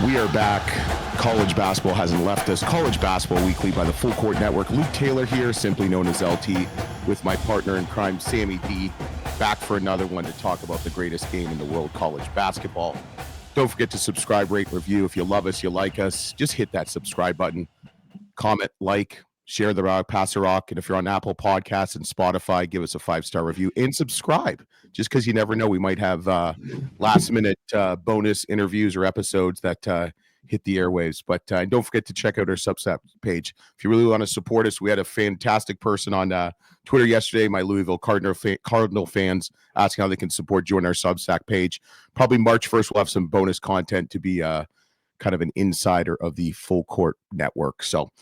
We are back. College basketball hasn't left us. College Basketball Weekly by the Full Court Network. Luke Taylor here, simply known as LT, with my partner in crime, Sammy D, back for another one to talk about the greatest game in the world, college basketball. Don't forget to subscribe, rate, review. If you love us, you like us, just hit that subscribe button. Comment, like, share the rock, pass the rock. And if you're on Apple Podcasts and Spotify, give us a 5-star review and subscribe, just because you never know. We might have last-minute bonus interviews or episodes that hit the airwaves. But don't forget to check out our Substack page. If you really want to support us, we had a fantastic person on Twitter yesterday, my Louisville Cardinal fans, asking how they can support, join our Substack page. Probably March 1st, we'll have some bonus content to be kind of an insider of the Full Court Network. So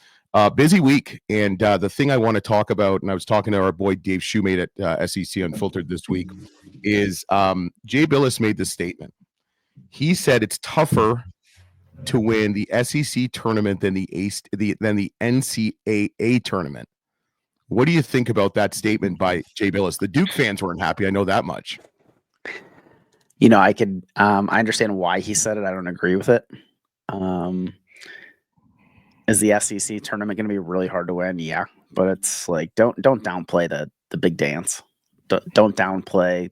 busy week. And the thing I want to talk about, and I was talking to our boy Dave Shoemate at SEC Unfiltered this week, is Jay Bilas made this statement. He said it's tougher to win the SEC tournament than the NCAA tournament. What do you think about that statement by Jay Bilas? The Duke fans weren't happy. I know that much. You know, I understand why he said it. I don't agree with it. Is the SEC tournament going to be really hard to win? Yeah, but it's like don't downplay the big dance. Don't downplay,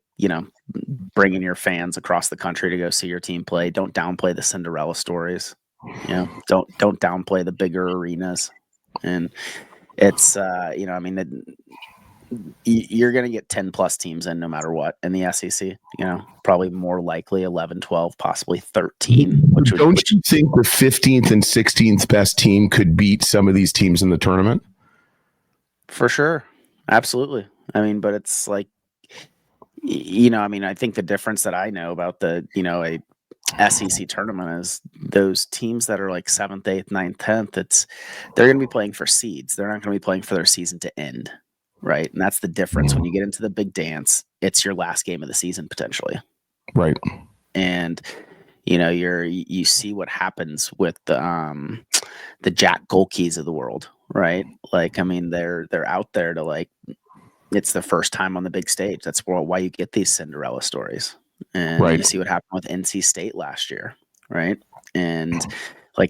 bringing your fans across the country to go see your team play. Don't downplay the Cinderella stories. Don't downplay the bigger arenas. And it's you're going to get 10 plus teams in no matter what in the SEC. Probably more likely 11, 12, possibly 13. Don't you think the 15th and 16th best team could beat some of these teams in the tournament? For sure. Absolutely. But it's like, I think the difference that I know about a SEC tournament is those teams that are like 7th, 8th, 9th, 10th, they're going to be playing for seeds. They're not going to be playing for their season to end. Right. And that's the difference. When you get into the big dance, it's your last game of the season, potentially. Right. And, you see what happens with the Jack Golkeys of the world. Right. They're out there to it's the first time on the big stage. That's why you get these Cinderella stories. And right. You see what happened with NC State last year. Right. And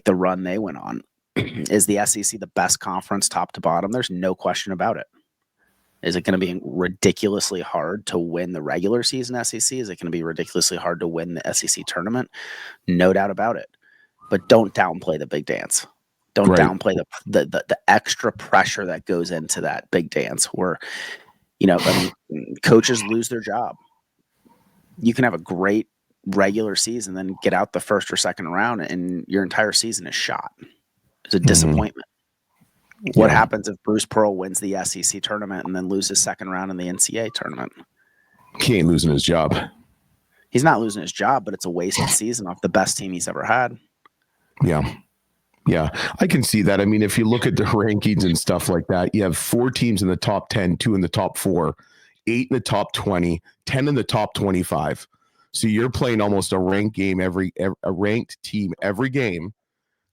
the run they went on. Is the SEC the best conference top to bottom? There's no question about it. Is it going to be ridiculously hard to win the regular season SEC? Is it going to be ridiculously hard to win the SEC tournament? No doubt about it. But don't downplay the big dance. Don't downplay the extra pressure that goes into that big dance where, coaches lose their job. You can have a great regular season, then get out the first or second round, and your entire season is shot. It's a disappointment. What happens if Bruce Pearl wins the SEC tournament and then loses second round in the NCAA tournament? He ain't losing his job. He's not losing his job, but it's a wasted season off the best team he's ever had. Yeah. Yeah, I can see that. If you look at the rankings and stuff like that, you have 4 teams in the top 10, 2 in the top 4, 8 in the top 20, 10 in the top 25. So you're playing almost a ranked game a ranked team every game.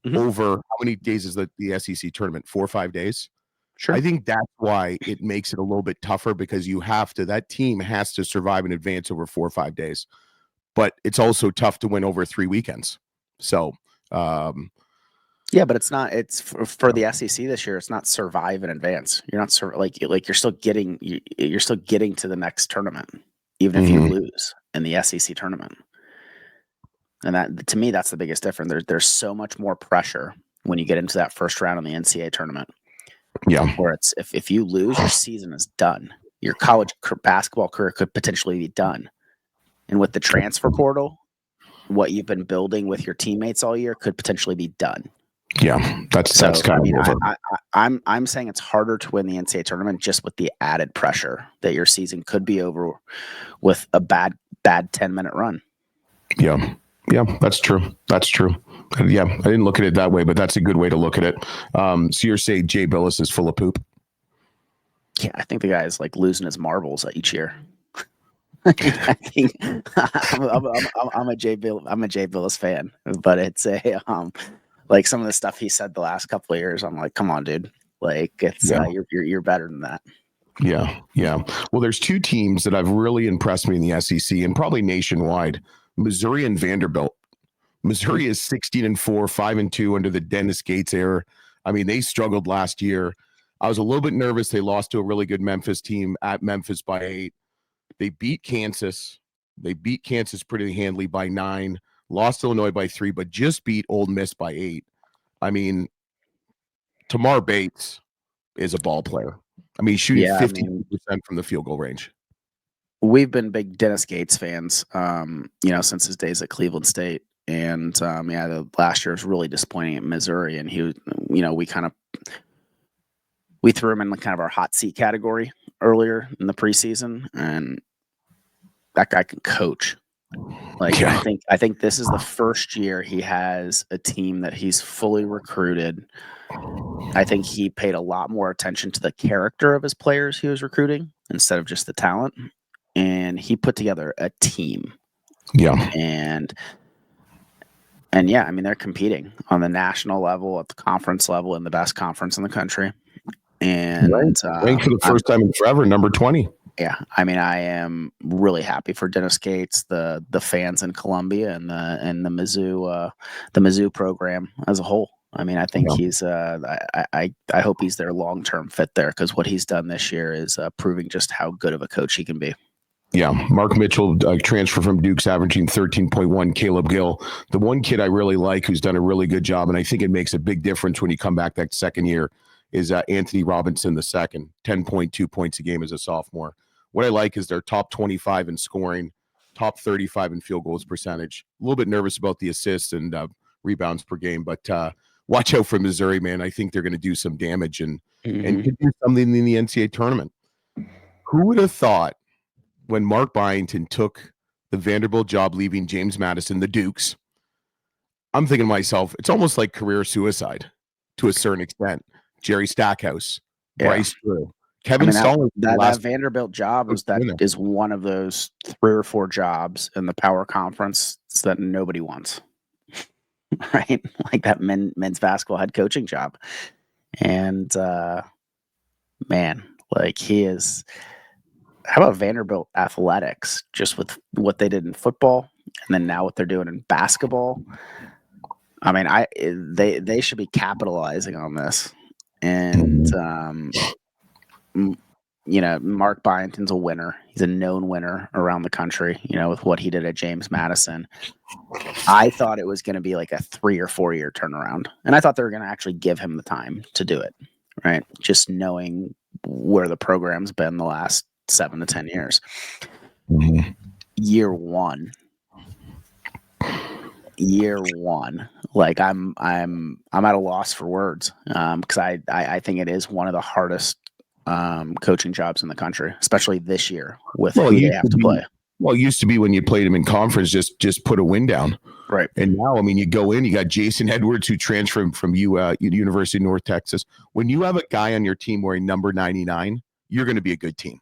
Mm-hmm. Over how many days is the SEC tournament? 4 or 5 days? Sure. I think that's why it makes it a little bit tougher, because that team has to survive and advance over 4 or 5 days. But it's also tough to win over 3 weekends. So, yeah, but it's not. It's for the SEC this year. It's not survive and advance. You're not you're still getting to the next tournament, even if you lose in the SEC tournament. And that, to me, that's the biggest difference. There's so much more pressure when you get into that first round in the NCAA tournament. Yeah, where it's if you lose, your season is done. Your college basketball career could potentially be done. And with the transfer portal, what you've been building with your teammates all year could potentially be done. Yeah, that's kind of over. I'm saying it's harder to win the NCAA tournament just with the added pressure that your season could be over with a bad 10-minute run. Yeah. Yeah, that's true. Yeah, I didn't look at it that way, but that's a good way to look at it. So you're saying Jay Bilas is full of poop? Yeah, I think the guy is losing his marbles each year. I think I'm a Jay Bilas fan, but it's some of the stuff he said the last couple of years. I'm like, come on, dude. You're better than that. Yeah. Well, there's 2 teams that have really impressed me in the SEC and probably nationwide. Missouri and Vanderbilt. Missouri is 16-4, 5-2 under the Dennis Gates era. I mean, they struggled last year. I was a little bit nervous. They lost to a really good Memphis team at Memphis by 8. They beat Kansas. They beat Kansas pretty handily by 9. Lost Illinois by 3, but just beat Ole Miss by 8. I mean, Tamar Bates is a ball player. I mean, he's shooting 50% from the field goal range. We've been big Dennis Gates fans, since his days at Cleveland State. And the last year was really disappointing at Missouri. And he, we threw him in kind of our hot seat category earlier in the preseason, and that guy can coach. I think this is the first year he has a team that he's fully recruited. I think he paid a lot more attention to the character of his players he was recruiting instead of just the talent. And he put together a team. Yeah. And they're competing on the national level, at the conference level, in the best conference in the country. And ranked for the first time in forever, number 20. Yeah, I mean, I am really happy for Dennis Gates, the fans in Columbia, and the Mizzou program as a whole. I mean, I think he's I hope he's their long-term fit there, because what he's done this year is proving just how good of a coach he can be. Yeah, Mark Mitchell transfer from Duke's, averaging 13.1. Caleb Gill, the one kid I really like who's done a really good job, and I think it makes a big difference when you come back that second year, is Anthony Robinson II, 10.2 points a game as a sophomore. What I like is they're top 25 in scoring, top 35 in field goals percentage. A little bit nervous about the assists and rebounds per game, but watch out for Missouri, man. I think they're going to do some damage and could do something in the NCAA tournament. Who would have thought when Mark Byington took the Vanderbilt job, leaving James Madison, the Dukes? I'm thinking to myself, it's almost like career suicide to a certain extent. Jerry Stackhouse, Bryce Drew, Kevin Stallings. That Vanderbilt job is one of those 3 or 4 jobs in the power conference that nobody wants, right? Like that men's basketball head coaching job. And he is. How about Vanderbilt athletics? Just with what they did in football, and then now what they're doing in basketball. I mean, they should be capitalizing on this. And Mark Byington's a winner. He's a known winner around the country, with what he did at James Madison. I thought it was going to be like a 3 or 4 year turnaround. And I thought they were going to actually give him the time to do it, right? Just knowing where the program's been the last 7 to 10 years. Year one, like I'm at a loss for words, because I think it is one of the hardest coaching jobs in the country, especially this year with who they have to play. Well, it used to be when you played him in conference, just put a win down. Right. And now, I mean, you go in, you got Jason Edwards, who transferred from University of North Texas. When you have a guy on your team wearing number 99, you're going to be a good team.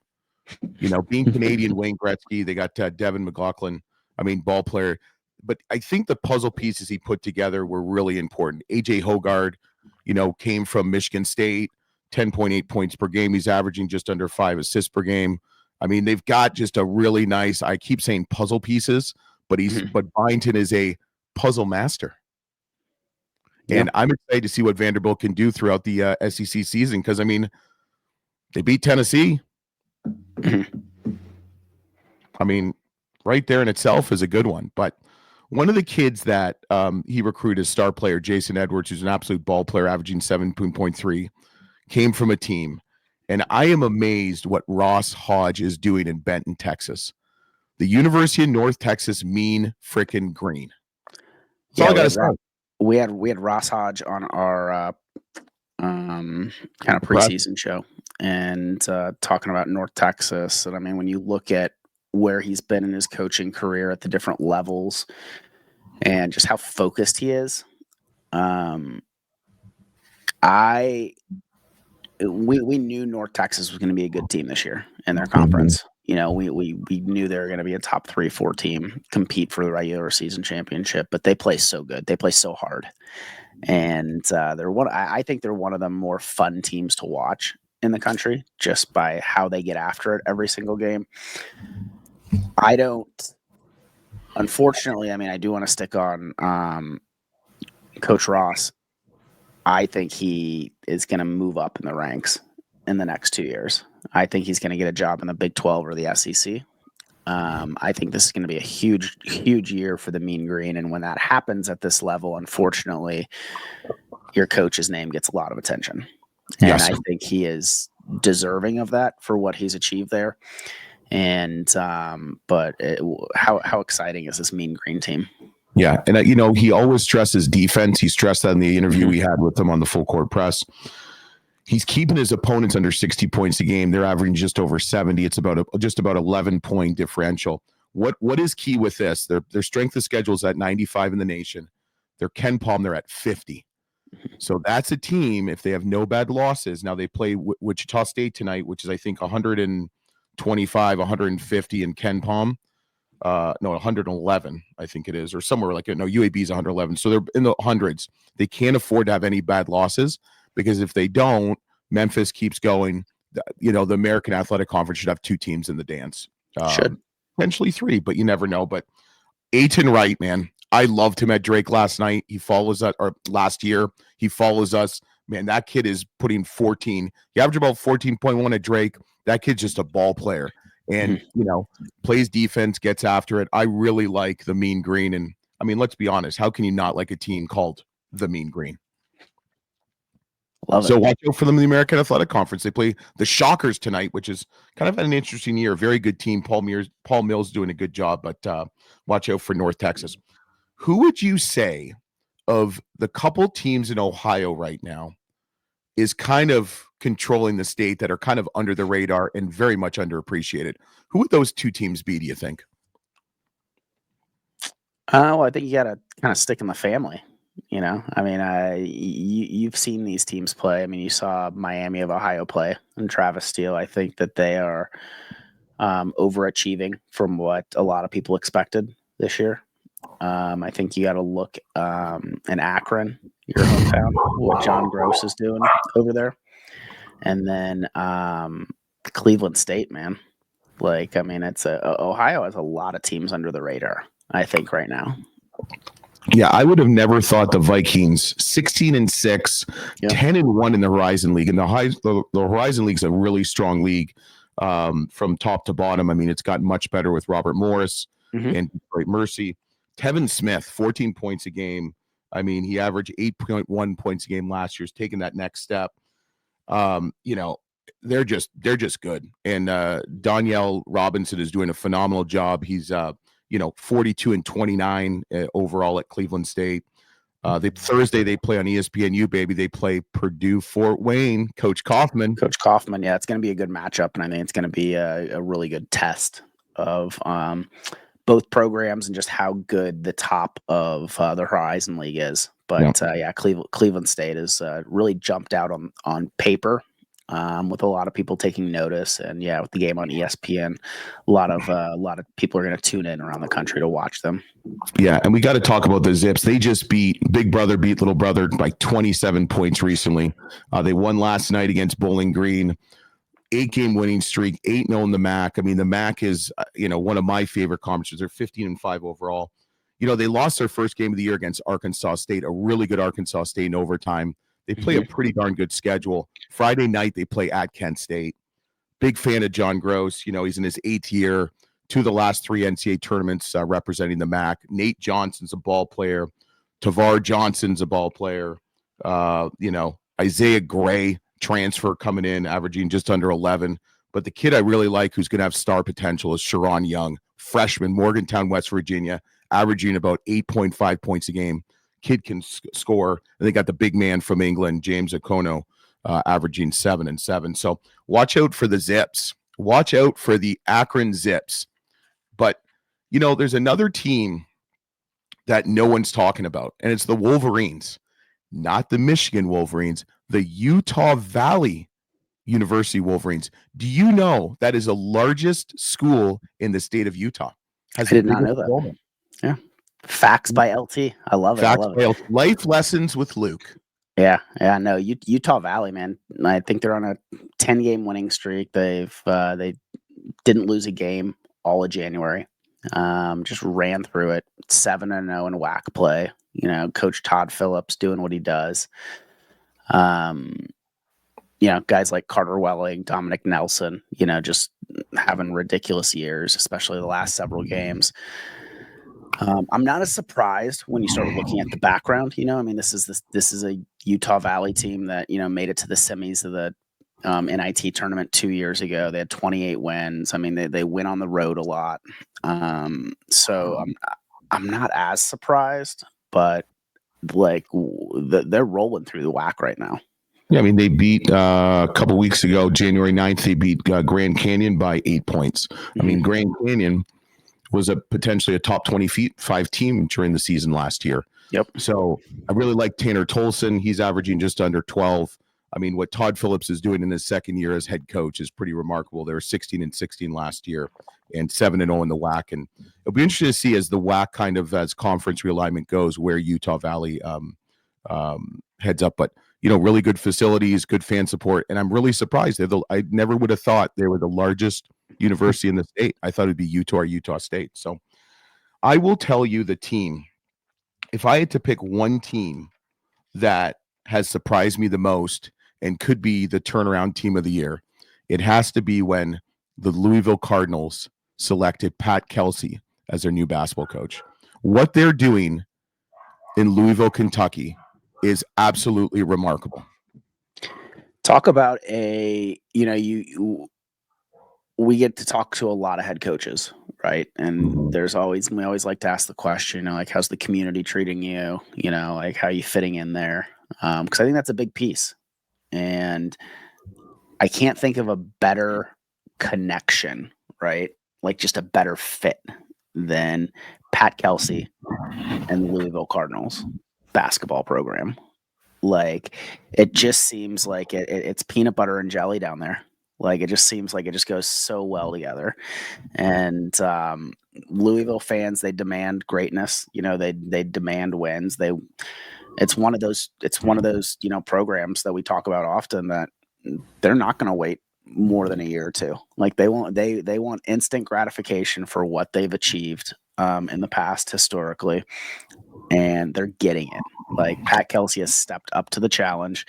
Being Canadian, Wayne Gretzky, they got Devin McLaughlin. I mean, ball player. But I think the puzzle pieces he put together were really important. AJ Hogard, came from Michigan State, 10.8 points per game. He's averaging just under 5 assists per game. I mean, they've got just a really nice, I keep saying puzzle pieces, but but Byington is a puzzle master. Yeah. And I'm excited to see what Vanderbilt can do throughout the SEC season, because, I mean, they beat Tennessee. I mean, right there in itself is a good one. But one of the kids that he recruited as star player, Jason Edwards, who's an absolute ball player, averaging 7.3, came from a team. And I am amazed what Ross Hodge is doing in Benton, Texas. The University of North Texas, mean frickin' green. That's all I gotta say. We had Ross Hodge on our kind of preseason show, and talking about North Texas. And I mean, when you look at where he's been in his coaching career at the different levels and just how focused he is, we knew North Texas was going to be a good team this year in their conference. We knew they were going to be a top 3-4 team, compete for the regular season championship, but they play so good. They play so hard. And I think they're one of the more fun teams to watch in the country, just by how they get after it every single game. I don't Unfortunately, I mean, I do want to stick on Coach Ross. I think he is going to move up in the ranks in the next 2 years. I think he's going to get a job in the Big 12 or the SEC. I think this is going to be a huge, huge year for the Mean Green. And when that happens at this level, unfortunately, your coach's name gets a lot of attention. And Yes. I think he is deserving of that for what he's achieved there. And how exciting is this Mean Green team? Yeah, and he always stresses defense. He stressed that in the interview we had with him on the Full Court Press. He's keeping his opponents under 60 points a game. They're averaging just over 70. It's about just about 11-point differential. What is key with this? Their strength of schedule is at 95 in the nation. Their Ken Palm, they're at 50. So that's a team, if they have no bad losses. Now they play Wichita State tonight, which is I think 125, 150 in Ken Palm. No, 111, I think it is, or somewhere like it. No, UAB is 111. So they're in the hundreds. They can't afford to have any bad losses, because if they don't, Memphis keeps going. The American Athletic Conference should have 2 teams in the dance. Should. Potentially 3, but you never know. But Aiton Wright, man, I loved him at Drake last night. He follows us, or last year. He follows us. Man, that kid is putting 14. He averaged about 14.1 at Drake. That kid's just a ball player. And, plays defense, gets after it. I really like the Mean Green. And, I mean, let's be honest. How can you not like a team called the Mean Green? Love it. So watch out for them in the American Athletic Conference. They play the Shockers tonight, which is kind of an interesting year. Very good team. Paul Mills doing a good job, but watch out for North Texas. Who would you say of the couple teams in Ohio right now is kind of controlling the state that are kind of under the radar and very much underappreciated? Who would those 2 teams be, do you think? Well, I think you got to kind of stick in the family. I mean, you've seen these teams play. I mean, you saw Miami of Ohio play and Travis Steele. I think that they are overachieving from what a lot of people expected this year. I think you got to look in Akron, your hometown, what John Gross is doing over there. And then Cleveland State, man. Like, I mean, Ohio has a lot of teams under the radar, I think, right now. Yeah, I would have never thought the Vikings 16-6, 10-1 in the Horizon League. And the Horizon League is a really strong league from top to bottom. I mean, it's gotten much better with Robert Morris and Detroit Mercy. Tevin Smith, 14 points a game. I mean, he averaged 8.1 points a game last year. He's taking that next step. They're just good. And Danielle Robinson is doing a phenomenal job. He's 42-29 overall at Cleveland State. Thursday they play on ESPNU, baby. They play Purdue Fort Wayne. Coach Kaufman. Yeah, it's going to be a good matchup, and I think it's going to be a really good test of both programs and just how good the top of the Horizon League is. But Cleveland State has really jumped out on paper. With a lot of people taking notice, and with the game on ESPN, a lot of people are going to tune in around the country to watch them. Yeah, and we got to talk about the Zips. They just beat Little Brother by 27 points recently. They won last night against Bowling Green. 8-game winning streak, 8-0 in the MAC. I mean, the MAC is one of my favorite conferences. They're 15-5 overall. They lost their first game of the year against Arkansas State, a really good Arkansas State in overtime. They play a pretty darn good schedule. Friday night, they play at Kent State. Big fan of John Gross. He's in his 8th year, 2 of the last 3 NCAA tournaments representing the MAC. Nate Johnson's a ball player. Tavar Johnson's a ball player. Isaiah Gray, transfer coming in, averaging just under 11. But the kid I really like who's going to have star potential is Sharon Young, freshman, Morgantown, West Virginia, averaging about 8.5 points a game. Kid can score. And they got the big man from England, James Okono, averaging 7 and 7. So watch out for the Zips. Watch out for the Akron Zips. But, there's another team that no one's talking about, and it's the Wolverines, not the Michigan Wolverines, the Utah Valley University Wolverines. Do you know that is the largest school in the state of Utah? I did not know that. Yeah. Facts by LT. I love it. Life lessons with Luke. Yeah. No, Utah Valley, man. I think they're on a 10-game winning streak. They didn't lose a game all of January. Just ran through it, 7-0 in WAC play. Coach Todd Phillips doing what he does. Guys like Carter Welling, Dominic Nelson, just having ridiculous years, especially the last several games. I'm not as surprised when you started looking at the background. This is a Utah Valley team that made it to the semis of the NIT tournament 2 years ago. They had 28 wins. They win on the road a lot. So I'm not as surprised, but they're rolling through the WAC right now. Yeah, they beat a couple weeks ago, January 9th, they beat Grand Canyon by 8 points. Grand Canyon was potentially a top 25 team during the season last year. Yep. So I really like Tanner Tolson. He's averaging just under 12. What Todd Phillips is doing in his second year as head coach is pretty remarkable. They were 16-16 last year and 7-0 in the WAC. And it'll be interesting to see as the WAC kind of as conference realignment goes where Utah Valley heads up. But really good facilities, good fan support, and I'm really surprised. I never would have thought they were the largest university in the state. I thought it'd be Utah or Utah State. So I will tell you the team. If I had to pick one team that has surprised me the most and could be the turnaround team of the year, it has to be when the Louisville Cardinals selected Pat Kelsey as their new basketball coach. What they're doing in Louisville, Kentucky is absolutely remarkable. Talk about we get to talk to a lot of head coaches, right? And we always like to ask the question, how's the community treating you? How are you fitting in there? Because I think that's a big piece. And I can't think of a better connection, right? Just a better fit than Pat Kelsey and the Louisville Cardinals basketball program. It just seems like it's peanut butter and jelly down there. It just seems like it just goes so well together. And Louisville fans, they demand greatness. They demand wins. It's one of those programs that we talk about often that they're not going to wait more than a year or two. They want instant gratification for what they've achieved in the past historically, and they're getting it. Pat Kelsey has stepped up to the challenge.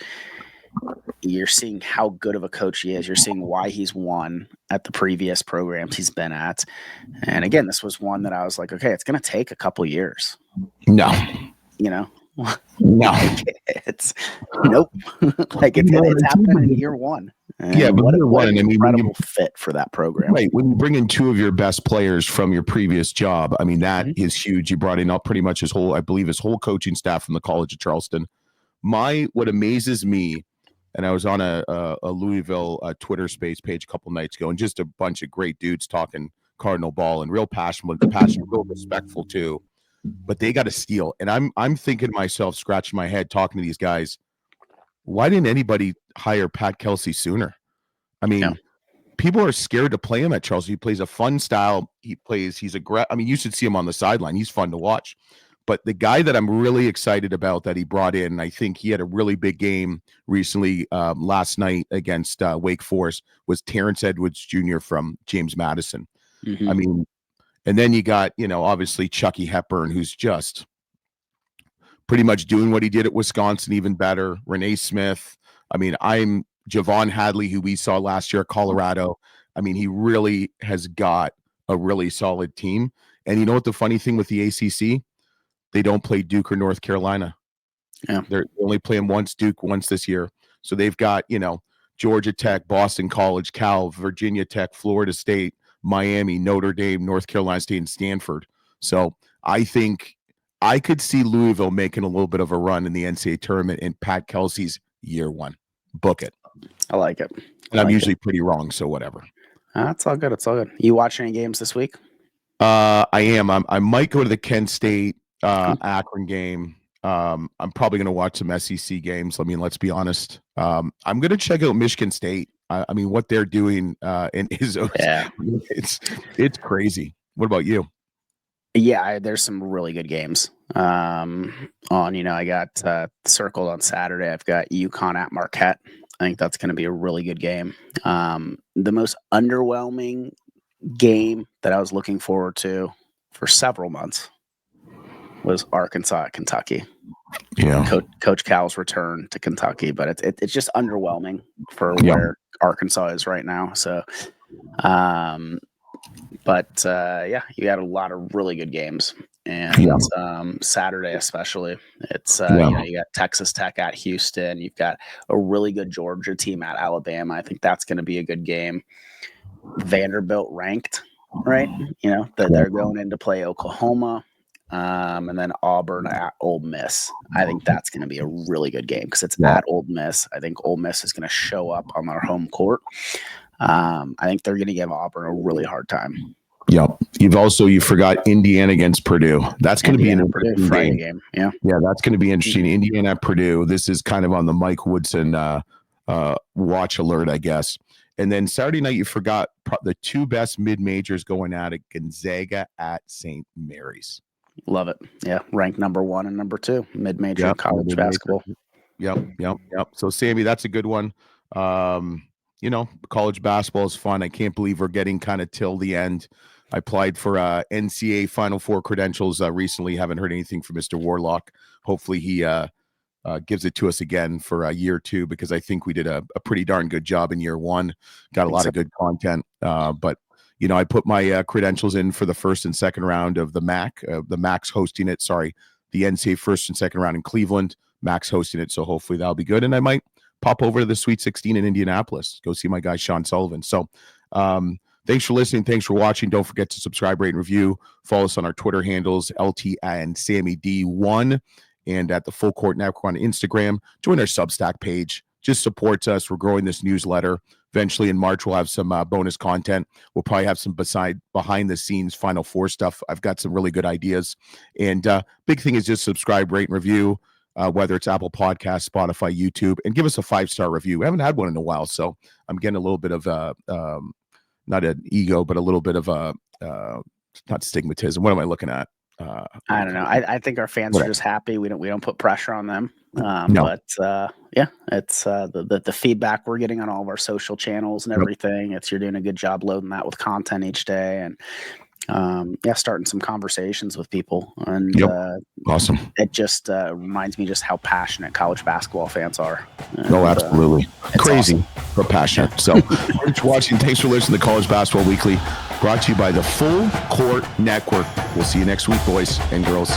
You're seeing how good of a coach he is. You're seeing why he's won at the previous programs he's been at. And again, this was one that I was like, okay, it's going to take a couple years. No. No. It's nope. It's happening in year one. And but what an incredible fit for that program. Right. When you bring in two of your best players from your previous job, that is huge. You brought in pretty much his whole coaching staff from the College of Charleston. What amazes me, and I was on a Louisville Twitter space page a couple nights ago, and just a bunch of great dudes talking Cardinal ball and real passionate, real respectful too. But they got to steal. And I'm thinking to myself, scratching my head, talking to these guys, why didn't anybody hire Pat Kelsey sooner? People are scared to play him at Charleston. He plays a fun style. He's aggressive. You should see him on the sideline. He's fun to watch. But the guy that I'm really excited about that he brought in, and I think he had a really big game recently last night against Wake Forest, was Terrence Edwards Jr. from James Madison. Mm-hmm. And then you got, obviously Chucky Hepburn, who's just pretty much doing what he did at Wisconsin, even better. Renee Smith. I'm Javon Hadley, who we saw last year at Colorado. He really has got a really solid team. And you know what the funny thing with the ACC? They don't play Duke or North Carolina. Yeah. They're only playing Duke once this year. So they've got, Georgia Tech, Boston College, Cal, Virginia Tech, Florida State, Miami, Notre Dame, North Carolina State, and Stanford. So I think I could see Louisville making a little bit of a run in the NCAA tournament in Pat Kelsey's year one. Book it. I like it. And I'm usually pretty wrong, so whatever. It's all good. It's all good. You watch any games this week? I am. I might go to the Kent State Akron game. I'm probably going to watch some SEC games. Let's be honest. I'm going to check out Michigan State. What they're doing in Izzo, it's crazy. What about you? Yeah, there's some really good games. I got circled on Saturday. I've got UConn at Marquette. I think that's going to be a really good game. The most underwhelming game that I was looking forward to for several months was Arkansas at Kentucky. Yeah. Coach Cal's return to Kentucky, but it's just underwhelming for Yeah. where Arkansas is right now. So, yeah, you got a lot of really good games, and Saturday especially. It's you got Texas Tech at Houston. You've got a really good Georgia team at Alabama. I think that's going to be a good game. Vanderbilt ranked, right? They're going in to play Oklahoma. And then Auburn at Ole Miss. I think that's going to be a really good game because it's at Ole Miss. I think Ole Miss is going to show up on their home court. I think they're going to give Auburn a really hard time. Yep. You forgot Indiana against Purdue. That's going to be an interesting Friday game. Yeah. Yeah, that's going to be interesting. Indiana at Purdue. This is kind of on the Mike Woodson watch alert, I guess. And then Saturday night, you forgot the two best mid-majors going at it, Gonzaga at St. Mary's. Love it. Yeah. Ranked number 1 and number 2 mid-major college basketball. Yep. So Sammy, that's a good one. College basketball is fun. I can't believe we're getting kind of till the end. I applied for NCAA Final Four credentials recently. Haven't heard anything from Mr. Warlock. Hopefully he gives it to us again for year 2, because I think we did a pretty darn good job in year 1. Got a lot of good content. But I put my credentials in for the first and second round of the MAC. The MAC's hosting it. Sorry, the NCAA first and second round in Cleveland. MAC's hosting it, so hopefully that'll be good. And I might pop over to the Sweet 16 in Indianapolis. Go see my guy Sean Sullivan. So thanks for listening. Thanks for watching. Don't forget to subscribe, rate, and review. Follow us on our Twitter handles, LT and Sammy D1, and at the Full Court Network on Instagram. Join our Substack page. Just supports us. We're growing this newsletter. Eventually in March, we'll have some bonus content. We'll probably have some behind the scenes Final Four stuff. I've got some really good ideas. And big thing is just subscribe, rate, and review, whether it's Apple Podcasts, Spotify, YouTube, and give us a 5-star review. We haven't had one in a while, so I'm getting a little bit of not an ego, but a little bit of not stigmatism. What am I looking at? I don't know. I think our fans are just happy. We don't put pressure on them. No. But it's the feedback we're getting on all of our social channels and everything. You're doing a good job loading that with content each day, and starting some conversations with people. And awesome. It just reminds me just how passionate college basketball fans are. And, absolutely. Crazy, awesome. But passionate. So thanks for watching. Thanks for listening to College Basketball Weekly, brought to you by the Full Court Network. We'll see you next week, boys and girls.